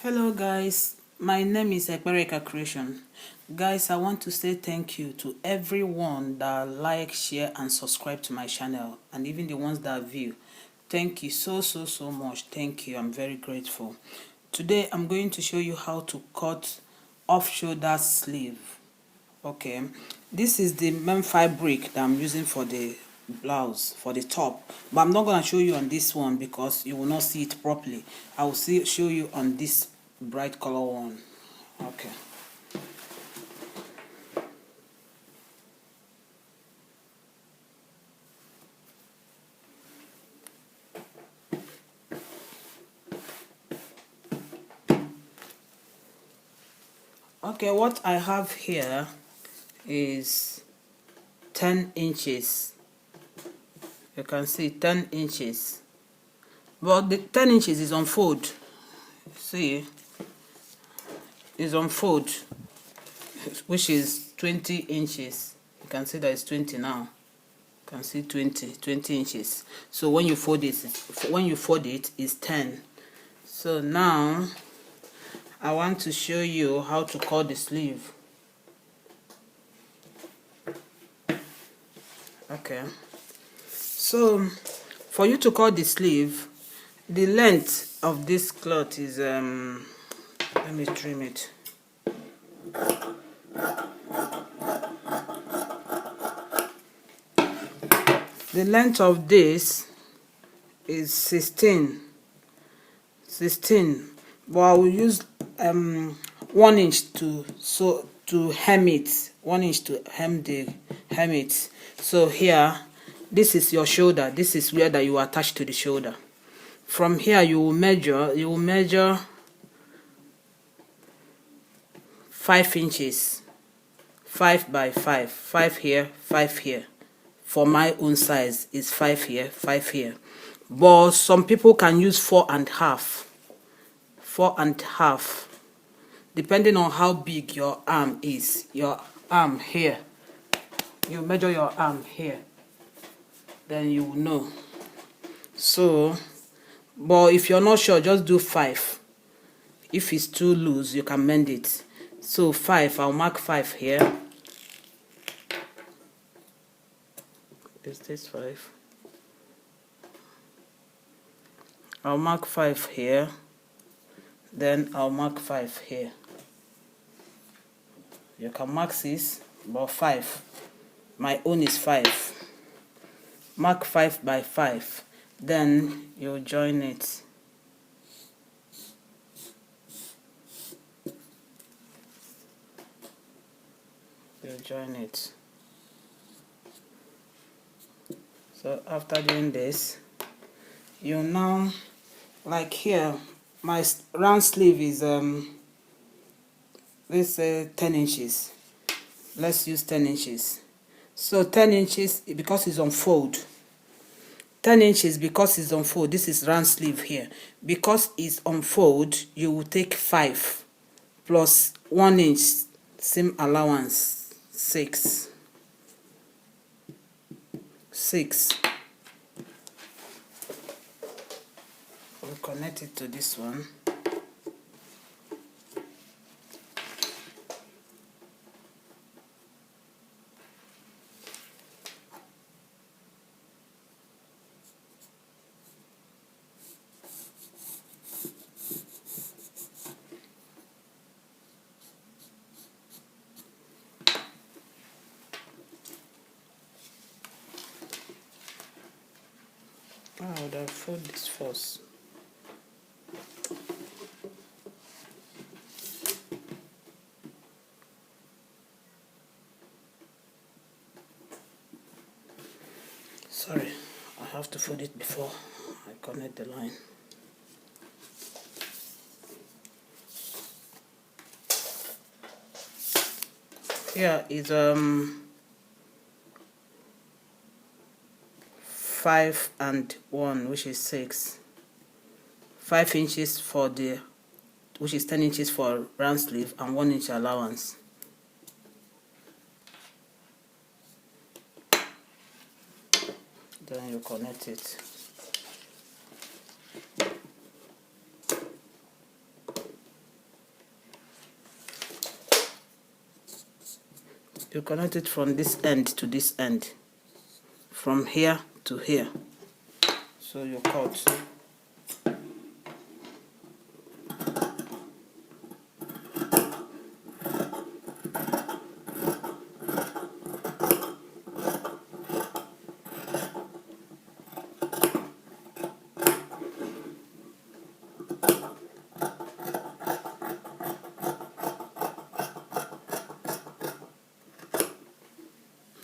Hello guys, my name is Ekpereka Creation. Guys, I want to say thank you to everyone that like, share and subscribe to my channel, and even the ones that view. Thank you so much. Thank you. I'm very grateful. Today I'm going to show you how to cut off shoulder sleeve. Okay, this is the main fabric that I'm using for the blouse, for the top, but I'm not going to show you on this one because you will not see it properly. I will show you on this bright color one. Okay, what I have here is 10 inches. You can see 10 inches, but the 10 inches is on fold. See, is on fold, which is 20 inches. You can see that it's 20 now. You can see 20 inches. So when you fold it, it's 10. So now I want to show you how to cut the sleeve. Okay, so for you to cut the sleeve, the length of this cloth is let me trim it. The length of this is 16, but I will use 1 inch to hem it. 1 inch to hem it. So here, this is your shoulder. This is where that you attach to the shoulder. From here you will measure 5 inches, 5 by 5, 5 here, 5 here. For my own size is 5 here, 5 here, but some people can use 4.5, depending on how big your arm is. Your arm here, you measure your arm here, then you will know. So, but if you're not sure, just do 5. If it's too loose, you can mend it. So 5, I'll mark 5 here. Is this 5? I'll mark 5 here, then I'll mark 5 here. You can mark 6, but 5. My own is 5. Mark 5 by 5, then you'll join it. So after doing this, you now, like here, my round sleeve is let's say 10 inches. Let's use 10 inches. So 10 inches because it's on fold. 10 inches because it's on fold. This is round sleeve here. Because it's on fold, you will take 5 plus 1 inch seam allowance, 6. We'll connect it to this one. I would have fold this first. Sorry, I have to fold it before I connect the line. Here is 5 and 1, which is 6. 5 inches for the, which is 10 inches for round sleeve, and 1 inch allowance. Then you connect it. You connect it from this end to this end, from here to here. So you cut.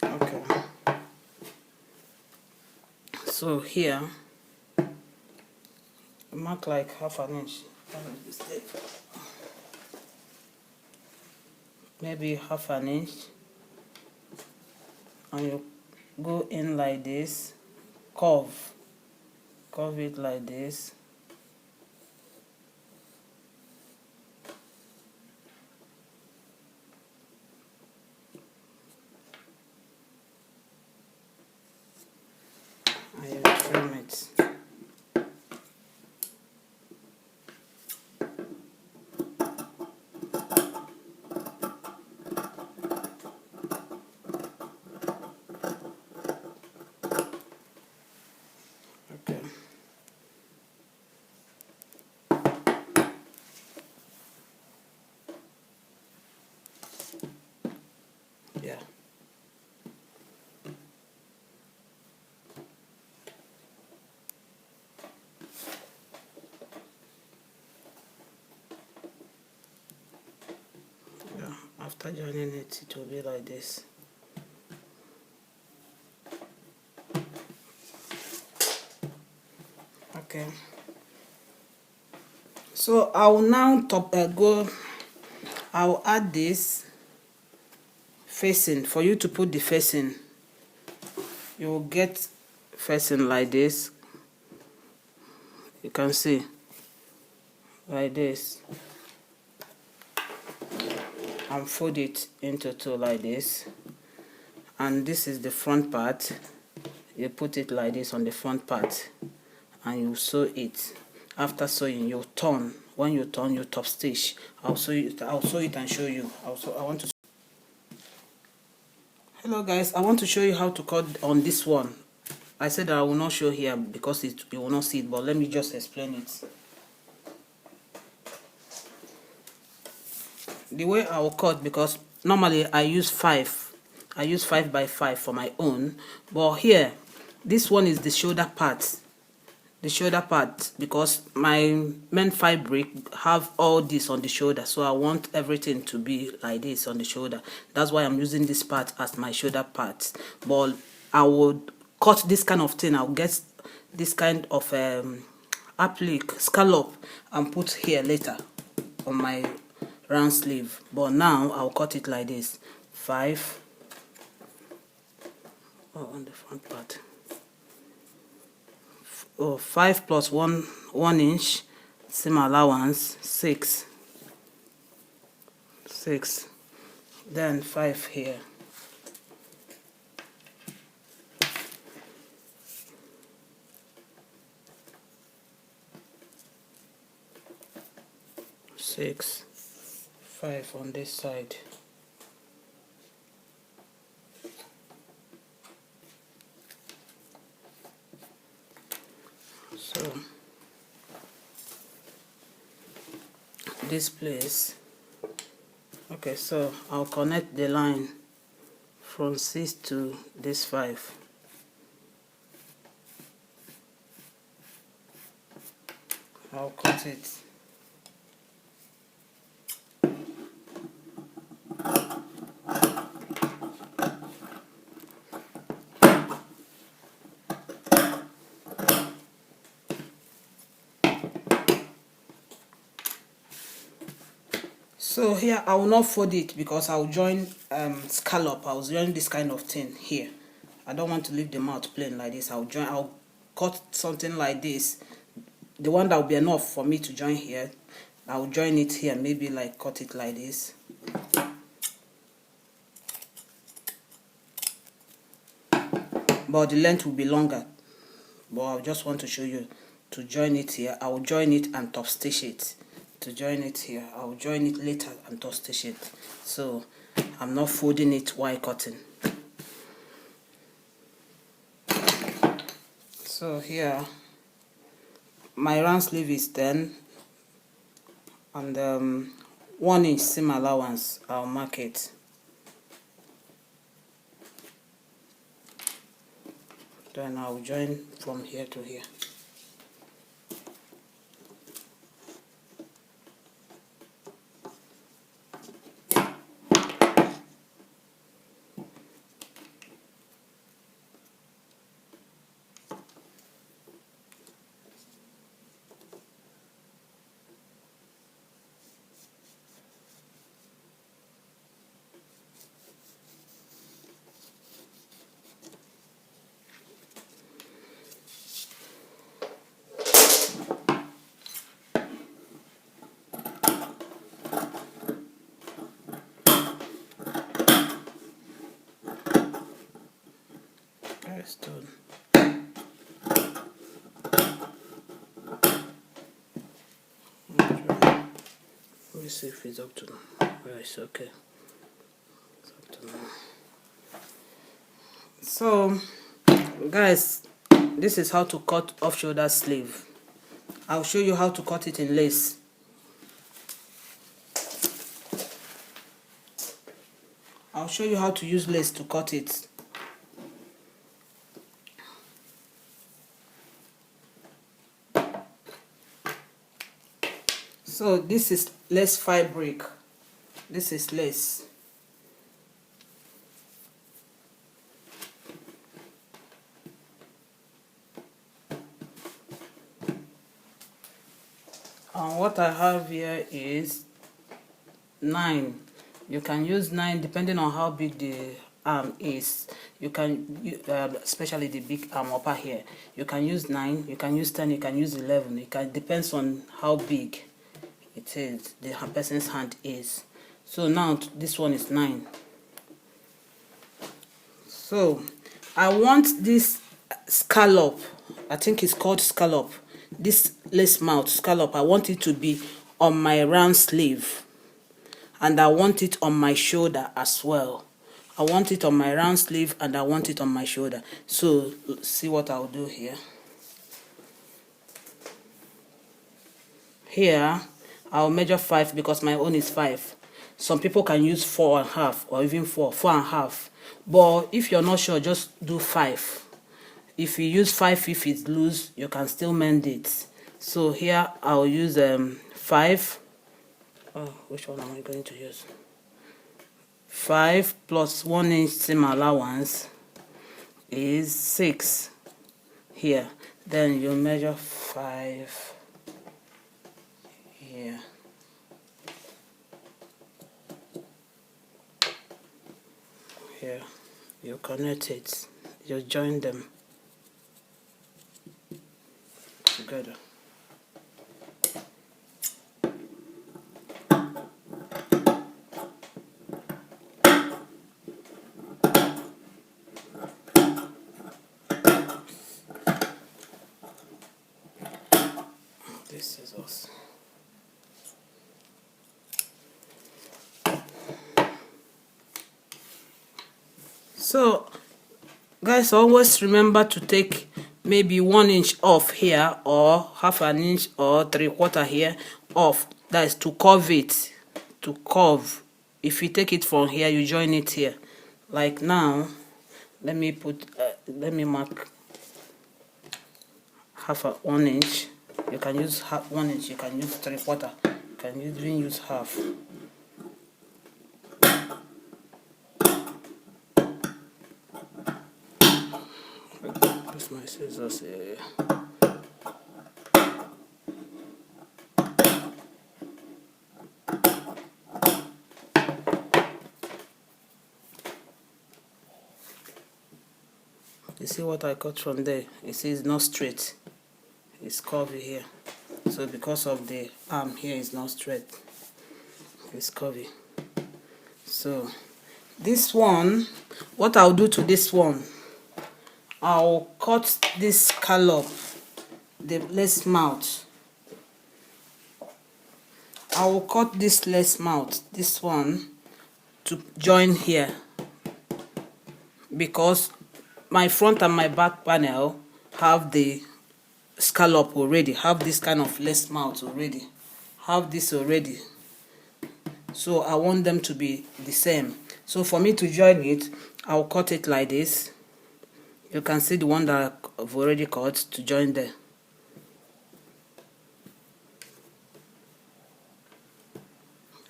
Okay. So here, mark like half an inch. Maybe half an inch, and you go in like this, curve it like this. And you trim it. Okay. Yeah. After joining it, it will be like this. Okay. So I will now I will add this facing. For you to put the facing, you will get facing like this. You can see like this, and fold it into two like this. And this is the front part. You put it like this on the front part, and you sew it. After sewing, you turn. When you turn, you top stitch. I'll sew it and show you. Hello guys, I want to show you how to cut on this one. I said that I will not show here because you will not see it, but let me just explain it. The way I will cut, because normally I use 5 by 5 for my own, but here this one is the shoulder part. Because my main fabric have all this on the shoulder, so I want everything to be like this on the shoulder. That's why I'm using this part as my shoulder part. But I would cut this kind of thing. I'll get this kind of applique scallop and put here later on my round sleeve. But now I'll cut it like this. 5 on the front part. 5 plus 1 inch, seam allowance 6, then 5 here, six, 5 on this side. So this place, okay, so I'll connect the line from 6 to this 5. I'll cut it. So here I will not fold it because I'll join scallop. I'll join this kind of thing here. I don't want to leave the mouth plain like this. I'll cut something like this. The one that will be enough for me to join here, I'll join it here. Maybe like cut it like this. But the length will be longer. But I just want to show you to join it here. I'll join it and top stitch it. To join it here, I'll join it later and top stitch it. So I'm not folding it while cutting. So here my round sleeve is 10, and 1 inch seam allowance, I'll mark it. Then I'll join from here to here. That's done. Let me see if it's up to now. Right, okay. It's up to now. So, guys, this is how to cut off-shoulder sleeve. I'll show you how to cut it in lace. I'll show you how to use lace to cut it. So this is lace fabric. This is lace. And what I have here is 9. You can use 9 depending on how big the arm is. You can, especially the big arm upper here. You can use 9. You can use 10. You can use 11. It depends on how big it is, the person's hand is. So now this one is 9. So I want this scallop, I think it's called scallop, this lace mouth scallop, I want it to be on my round sleeve, and I want it on my shoulder as well. I want it on my round sleeve and I want it on my shoulder. So see what I'll do here. Here I'll measure 5 because my own is 5. Some people can use 4.5 or even 4.5. But if you're not sure, just do 5. If you use 5, if it's loose, you can still mend it. So here I'll use 5. Which one am I going to use? 5 plus 1 inch seam allowance is 6 here. Then you measure 5 here. Here, you connect it, you join them together. This is us. So guys, always remember to take maybe 1 inch off here, or half an inch or 3/4 here off. That is to curve it, to curve. If you take it from here, you join it here. Like now, let me mark half 1 inch. You can use 1 inch, you can use 3/4, you can even use half. That's my scissors here. You see what I cut from there? You see it's not straight, it's curvy here. So because of the arm here is not straight, it's curvy. So this one, what I'll do to this one, I'll cut this scallop, the lace mouth. I will cut this lace mouth, this one. to join here, because my front and my back panel have the scallop already, have this kind of lace mouth already, have this already. So I want them to be the same. So for me to join it, I'll cut it like this. You can see the one that I've already cut to join there.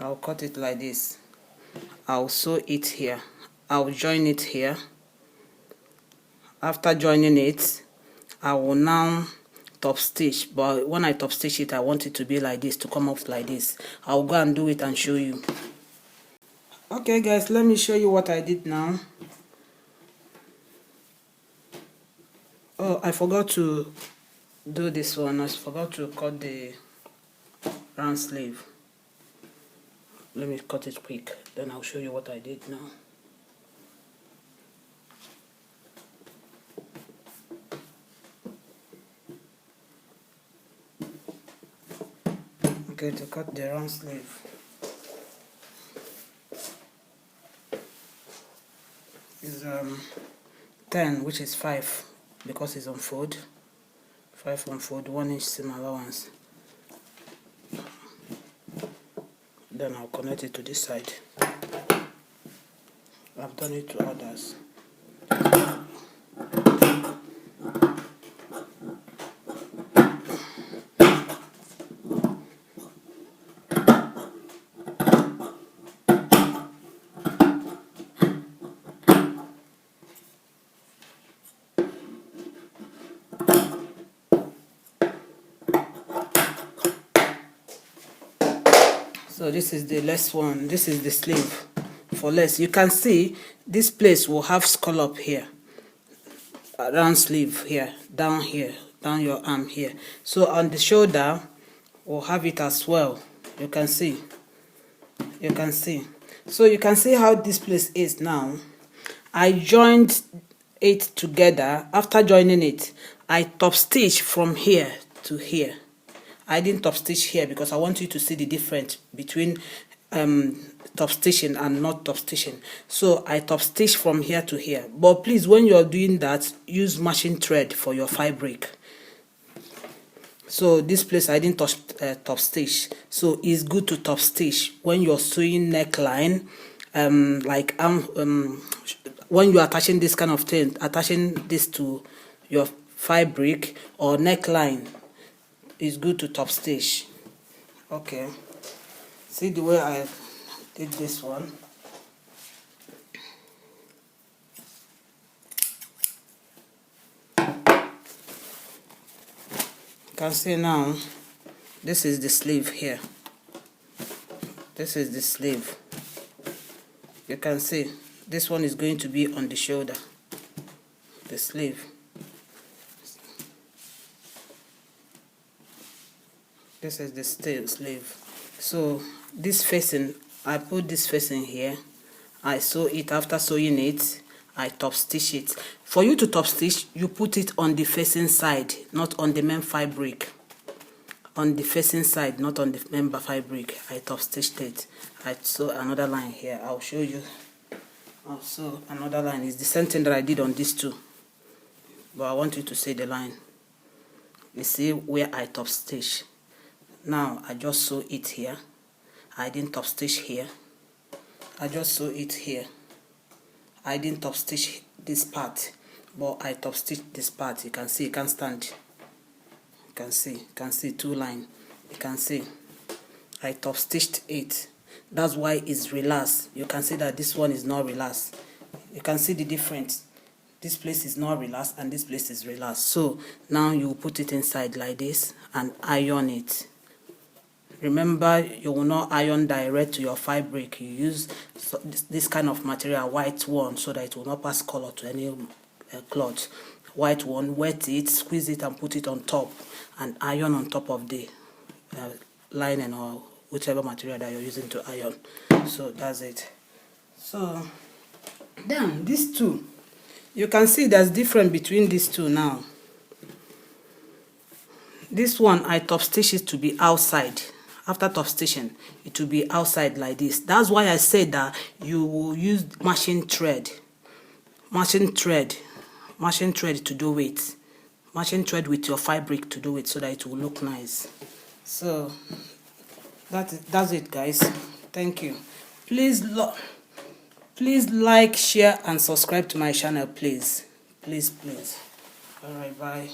I'll cut it like this. I'll sew it here. I'll join it here. After joining it, I will now top stitch, but when I top stitch it, I want it to be like this, to come off like this. I'll go and do it and show you. Okay guys, let me show you what I did now. Oh, I forgot to do this one. I forgot to cut the round sleeve. Let me cut it quick, then I'll show you what I did now. Okay, to cut the round sleeve is 10, which is 5 because it's on fold. 5 on fold, 1 inch seam allowance. Then I'll connect it to this side. I've done it to others. So this is the last one. This is the sleeve for lace. You can see this place will have scallop here, around sleeve here, down your arm here. So on the shoulder we'll have it as well. You can see. So you can see how this place is now. I joined it together. After joining it, I top stitch from here to here. I didn't top stitch here because I want you to see the difference between top stitching and not top stitching. So I top stitch from here to here. But please, when you're doing that, use matching thread for your fabric. So this place I didn't top stitch. So it's good to top stitch when you're sewing neckline, when you're attaching this kind of thing, attaching this to your fabric or neckline. It's good to top stitch. Okay, see the way I did this one. You can see now, this is the sleeve here. This is the sleeve. You can see this one is going to be on the shoulder, the sleeve. This is the sleeve. So this facing, I put this facing here. I sew it. After sewing it, I top stitch it. For you to top stitch, you put it on the facing side, not on the main fabric. On the facing side, not on the main fabric. I top stitched it. I sew another line here. I'll show you. I'll sew another line. It's the same thing that I did on these two, but I want you to see the line. You see where I top stitch. Now I just sew it here. I didn't top stitch here. I just sew it here. I didn't top stitch this part, but I top stitched this part. You can see, you can stand. You can see two lines. You can see I top stitched it. That's why it's relaxed. You can see that this one is not relaxed. You can see the difference. This place is not relaxed and this place is relaxed. So now you put it inside like this and iron it. Remember, you will not iron direct to your fabric. You use this kind of material, white one, so that it will not pass color to any cloth. White one, wet it, squeeze it and put it on top and iron on top of the lining or whichever material that you're using to iron. So that's it. So then these two, you can see there's difference between these two now. This one I top stitch it to be outside. after top stitching, it will be outside like this. That's why I said that you will use machine thread to do it. Machine thread with your fabric to do it, so that it will look nice. So that's it, guys. Thank you. Please like, share and subscribe to my channel, please. All right, bye.